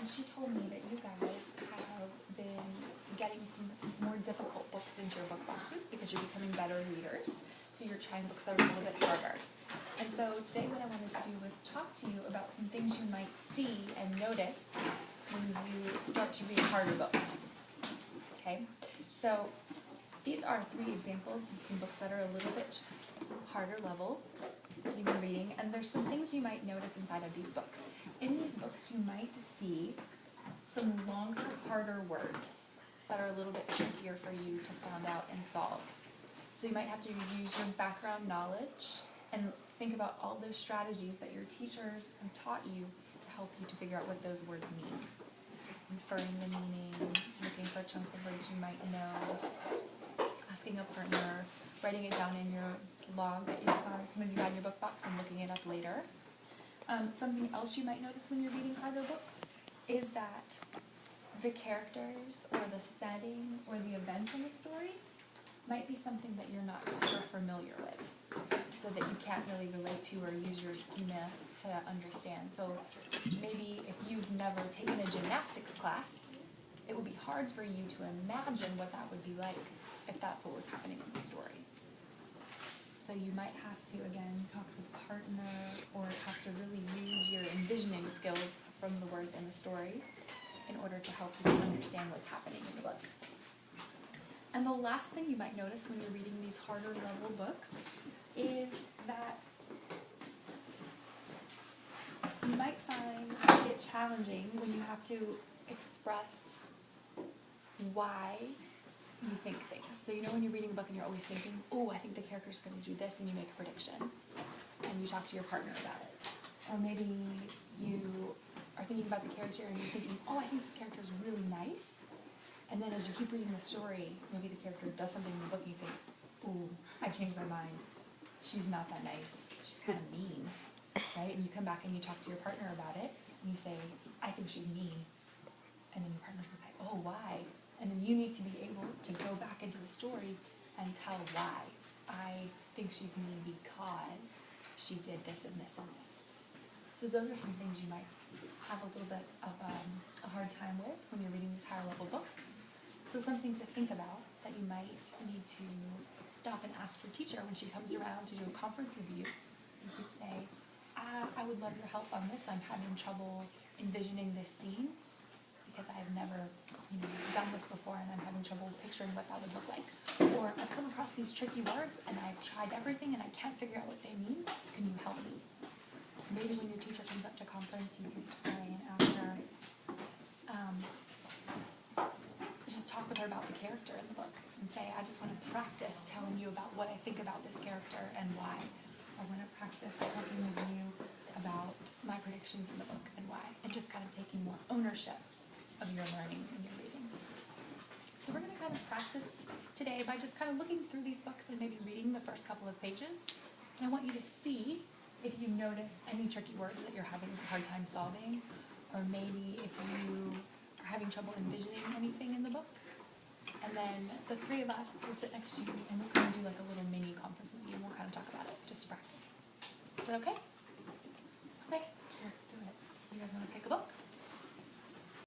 and she told me that you guys have been getting some more difficult books into your book boxes because you're becoming better readers, so you're trying books that are a little bit harder. And so today what I wanted to do was talk to you about some things you might see and notice when you start to read harder books. Okay, so these are 3 examples of some books that are a little bit harder level you've been reading, and there's some things you might notice inside of these books. In these books you might see some longer, harder words that are a little bit trickier for you to sound out and solve. So you might have to use your background knowledge and think about all those strategies that your teachers have taught you to help you to figure out what those words mean. Inferring the meaning, looking for chunks of words you might know, asking a partner, writing it down in your log that you saw some of you had in your book box and looking it up later. Something else you might notice when you're reading harder books is that the characters or the setting or the event in the story might be something that you're not super familiar with, so that you can't really relate to or use your schema to understand. So maybe if you've never taken a gymnastics class, it would be hard for you to imagine what that would be like if that's what was happening in the story. So you might have to, again, talk to a partner or have to really use your envisioning skills from the words in the story in order to help you understand what's happening in the book. And the last thing you might notice when you're reading these harder level books is that you might find it challenging when you have to express why you think things. So you know when you're reading a book and you're always thinking, oh, I think the character's going to do this, and you make a prediction, and you talk to your partner about it. Or maybe you are thinking about the character and you're thinking, oh, I think this character is really nice. And then as you keep reading the story, maybe the character does something in the book and you think, ooh, I changed my mind. She's not that nice. She's kind of mean, right? And you come back and you talk to your partner about it, and you say, I think she's mean. And then your partner says, oh, why? And then you need to be able to go back into the story and tell why. I think she's mean because she did this and this and this. So those are some things you might have a little bit of a hard time with when you're reading these higher level books. So something to think about that you might need to stop and ask your teacher when she comes around to do a conference with you. You could say, I would love your help on this. I'm having trouble envisioning this scene because I've never done this before and I'm having trouble picturing what that would look like. Or I've come across these tricky words and I've tried everything and I can't figure out what they mean. Can you help me? Maybe when your teacher comes up to conference, you can say and ask her, just talk with her about the character in the book and say, I just want to practice telling you about what I think about this character and why. I want to practice talking with you about my predictions in the book and why, and just kind of taking more ownership of your learning and your reading. So we're going to kind of practice today by just kind of looking through these books and maybe reading the first couple of pages. And I want you to see if you notice any tricky words that you're having a hard time solving, or maybe if you are having trouble envisioning anything in the book. And then the 3 of us will sit next to you and we'll kind of do like a little mini conference with you and we'll kind of talk about it just to practice. Is that okay? Okay, let's do it. You guys want to pick a book?